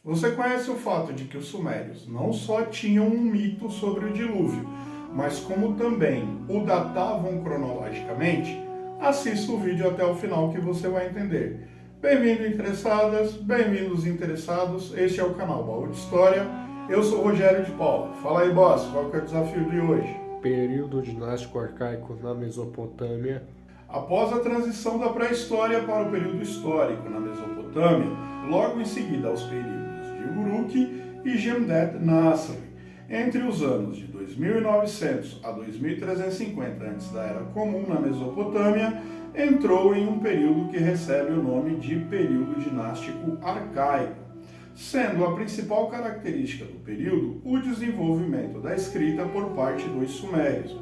Você conhece o fato de que os sumérios não só tinham um mito sobre o dilúvio, mas como também o datavam cronologicamente? Assista o vídeo até o final que você vai entender. Bem-vindo interessadas, bem-vindos interessados, este é o canal Baú de História. Eu sou Rogério de Paula. Fala aí, boss, qual que é o desafio de hoje? Período dinástico arcaico na Mesopotâmia. Após a transição da pré-história para o período histórico na Mesopotâmia, logo em seguida aos períodos de Uruk e Jemdet Nasri, entre os anos de 2900 a 2350 a.C. da Era Comum na Mesopotâmia, entrou em um período que recebe o nome de período dinástico arcaico, sendo a principal característica do período o desenvolvimento da escrita por parte dos sumérios.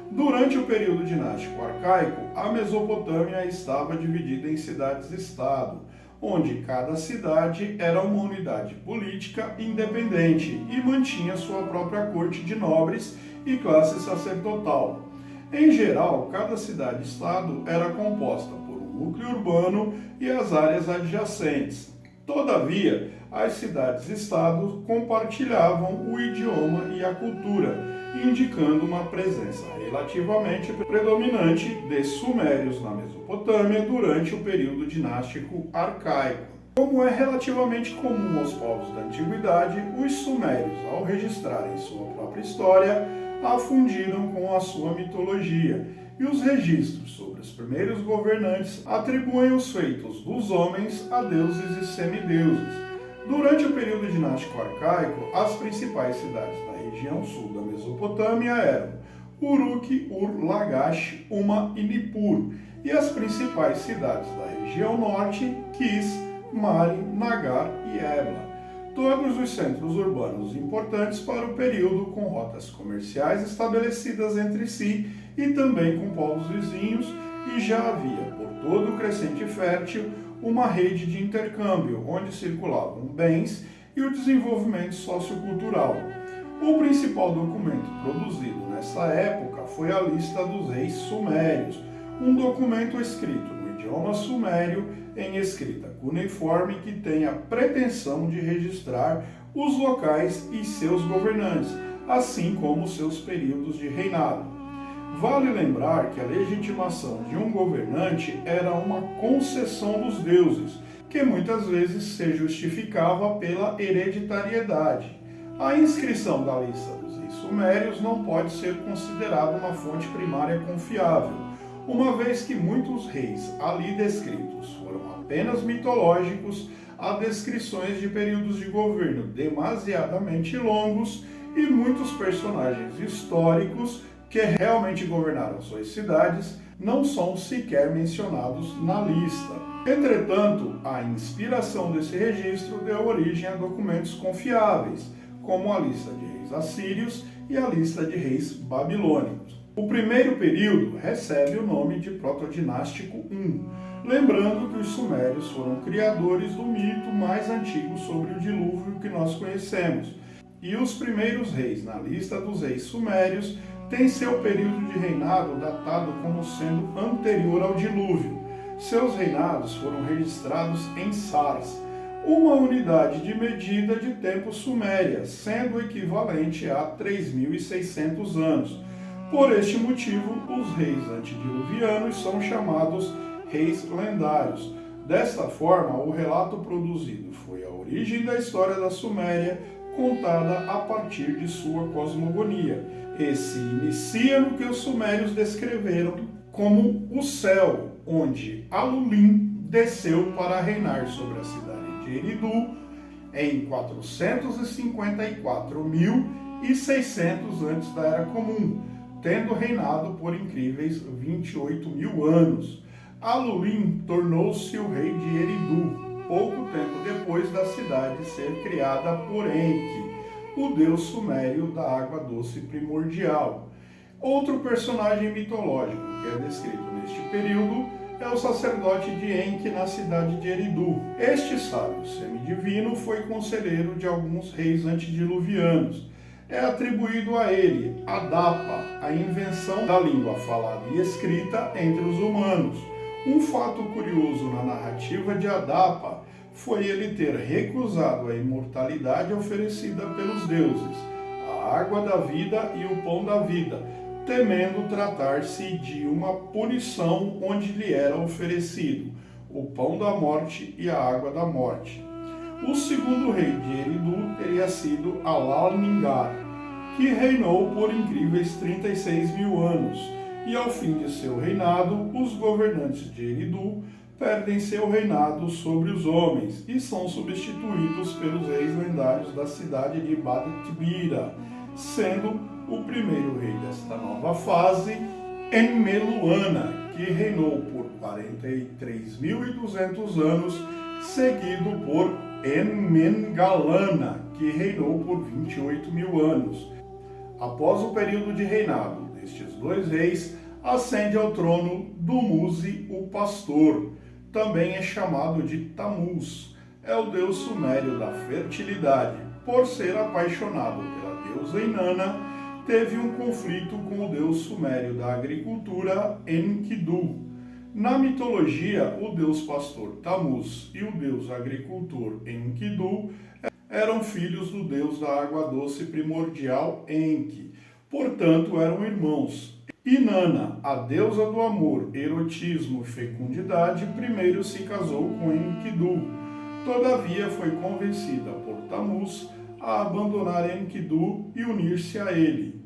Durante o período dinástico arcaico, a Mesopotâmia estava dividida em cidades-estado, onde cada cidade era uma unidade política independente e mantinha sua própria corte de nobres e classe sacerdotal. Em geral, cada cidade-estado era composta por um núcleo urbano e as áreas adjacentes. Todavia, as cidades-estado compartilhavam o idioma e a cultura, indicando uma presença relativamente predominante de sumérios na Mesopotâmia durante o período dinástico arcaico. Como é relativamente comum aos povos da antiguidade, os sumérios, ao registrarem sua própria história, a fundiram com a sua mitologia, e os registros sobre os primeiros governantes atribuem os feitos dos homens a deuses e semideuses. Durante o período dinástico arcaico, as principais cidades da região sul da Mesopotâmia eram Uruk, Ur, Lagash, Uma e Nippur, e as principais cidades da região norte, Kis, Mari, Nagar e Ebla. Todos os centros urbanos importantes para o período, com rotas comerciais estabelecidas entre si e também com povos vizinhos, e já havia, por todo o crescente fértil, uma rede de intercâmbio, onde circulavam bens e o desenvolvimento sociocultural. O principal documento produzido nessa época foi a Lista dos Reis Sumérios, um documento escrito no idioma sumério em escrita cuneiforme que tem a pretensão de registrar os locais e seus governantes, assim como seus períodos de reinado. Vale lembrar que a legitimação de um governante era uma concessão dos deuses, que muitas vezes se justificava pela hereditariedade. A inscrição da lista dos reis sumérios não pode ser considerada uma fonte primária confiável, uma vez que muitos reis ali descritos foram apenas mitológicos, há descrições de períodos de governo demasiadamente longos e muitos personagens históricos que realmente governaram suas cidades não são sequer mencionados na lista. Entretanto, a inspiração desse registro deu origem a documentos confiáveis, como a lista de reis assírios e a lista de reis babilônicos. O primeiro período recebe o nome de Protodinástico I, lembrando que os sumérios foram criadores do mito mais antigo sobre o dilúvio que nós conhecemos, e os primeiros reis na lista dos reis sumérios têm seu período de reinado datado como sendo anterior ao dilúvio. Seus reinados foram registrados em Sars, uma unidade de medida de tempo suméria, sendo equivalente a 3.600 anos. Por este motivo, os reis antediluvianos são chamados reis lendários. Desta forma, o relato produzido foi a origem da história da Suméria, contada a partir de sua cosmogonia, e se inicia no que os sumérios descreveram como o céu, onde Alulim desceu para reinar sobre a cidade de Eridu em 454.600 antes da Era Comum, tendo reinado por incríveis 28.000 anos. Alulim tornou-se o rei de Eridu, pouco tempo depois da cidade ser criada por Enki, o deus sumério da água doce primordial. Outro personagem mitológico que é descrito neste período é o sacerdote de Enki na cidade de Eridu. Este sábio semidivino foi conselheiro de alguns reis antediluvianos. É atribuído a ele, Adapa, a invenção da língua falada e escrita entre os humanos. Um fato curioso na narrativa de Adapa foi ele ter recusado a imortalidade oferecida pelos deuses, a água da vida e o pão da vida, temendo tratar-se de uma punição onde lhe era oferecido o pão da morte e a água da morte. O segundo rei de Eridu teria sido Alalningar, que reinou por incríveis 36 mil anos, e ao fim de seu reinado, os governantes de Eridu perdem seu reinado sobre os homens e são substituídos pelos reis lendários da cidade de Badtibira, sendo o primeiro rei desta nova fase Enmeluana, que reinou por 43.200 anos, seguido por Enmengalana, que reinou por 28 mil anos. Após o período de reinado destes dois reis, ascende ao trono Dumuzi, o pastor. Também é chamado de Tamuz. É o deus sumério da fertilidade. Por ser apaixonado pela deusa Inanna, teve um conflito com o deus sumério da agricultura, Enkidu. Na mitologia, o deus pastor Tamuz e o deus agricultor Enkidu eram filhos do deus da água doce primordial Enki, portanto eram irmãos. Inanna, a deusa do amor, erotismo e fecundidade, primeiro se casou com Enkidu. Todavia foi convencida por Tamuz a abandonar Enkidu e unir-se a ele.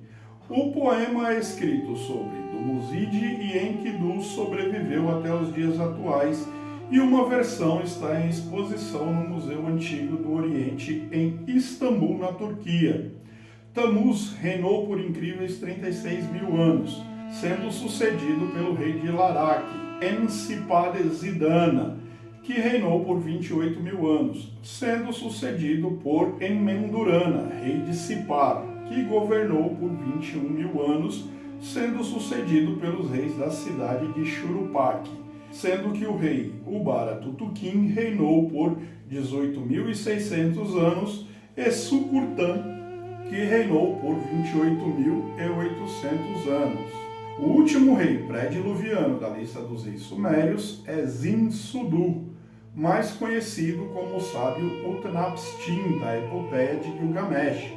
O poema é escrito sobre Dumuzid e Enkidu sobreviveu até os dias atuais e uma versão está em exposição no Museu Antigo do Oriente em Istambul, na Turquia. Tamuz reinou por incríveis 36 mil anos, sendo sucedido pelo rei de Larak, Ensipade-Zidana, que reinou por 28 mil anos, sendo sucedido por Enmendurana, rei de Sipar, que governou por 21 mil anos, sendo sucedido pelos reis da cidade de Shuruppak, sendo que o rei Ubara Tutukin reinou por 18.600 anos e Sukurtan, que reinou por 28.800 anos. O último rei pré-diluviano da lista dos reis sumérios é Zin-Sudu, mais conhecido como o sábio Utnapishtim da epopeia de Gilgamesh.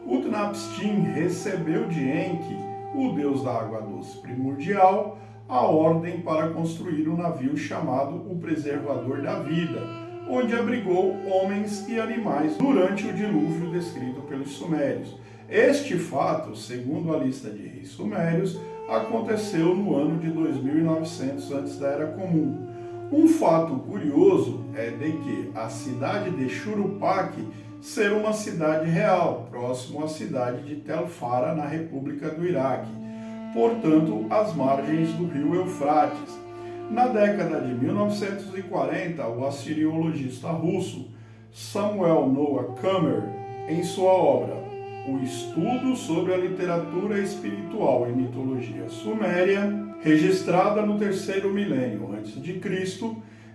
Utnapishtim recebeu de Enki, o deus da água doce primordial, a ordem para construir um navio chamado o Preservador da Vida, onde abrigou homens e animais durante o dilúvio descrito pelos sumérios. Este fato, segundo a lista de reis sumérios, aconteceu no ano de 2900 antes da Era Comum. Um fato curioso é de que a cidade de Shuruppak ser uma cidade real, próximo à cidade de Tel Fara, na República do Iraque, portanto, às margens do rio Eufrates. Na década de 1940, o assiriologista russo Samuel Noah Kammer, em sua obra O Estudo sobre a Literatura Espiritual e Mitologia Suméria, registrada no terceiro milênio a.C.,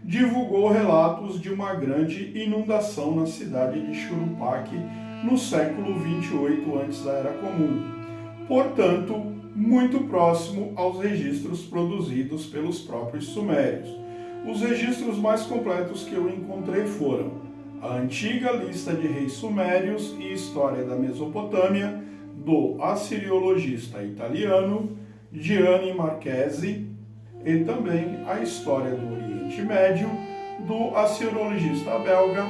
divulgou relatos de uma grande inundação na cidade de Shuruppak no século 28 antes da Era Comum, portanto, muito próximo aos registros produzidos pelos próprios sumérios. Os registros mais completos que eu encontrei foram a antiga lista de reis sumérios e história da Mesopotâmia, do assiriologista italiano Gianni Marchesi, e também a história do Oriente Médio, do assiriologista belga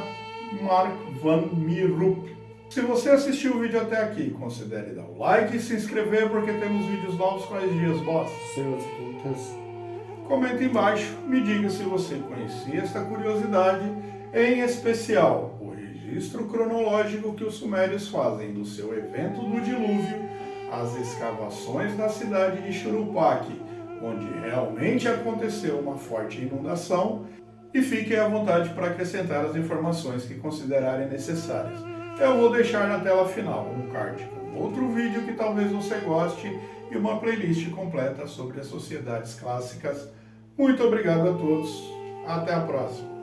Mark van Mierup. Se você assistiu o vídeo até aqui, considere dar o like e se inscrever, porque temos vídeos novos quais dias, boss? Segundas. Comente embaixo, me diga se você conhecia esta curiosidade, em especial o registro cronológico que os sumérios fazem do seu evento do dilúvio, as escavações na cidade de Shuruppak, onde realmente aconteceu uma forte inundação, e fiquem à vontade para acrescentar as informações que considerarem necessárias. Eu vou deixar na tela final um card com outro vídeo que talvez você goste e uma playlist completa sobre as sociedades clássicas. Muito obrigado a todos, até a próxima!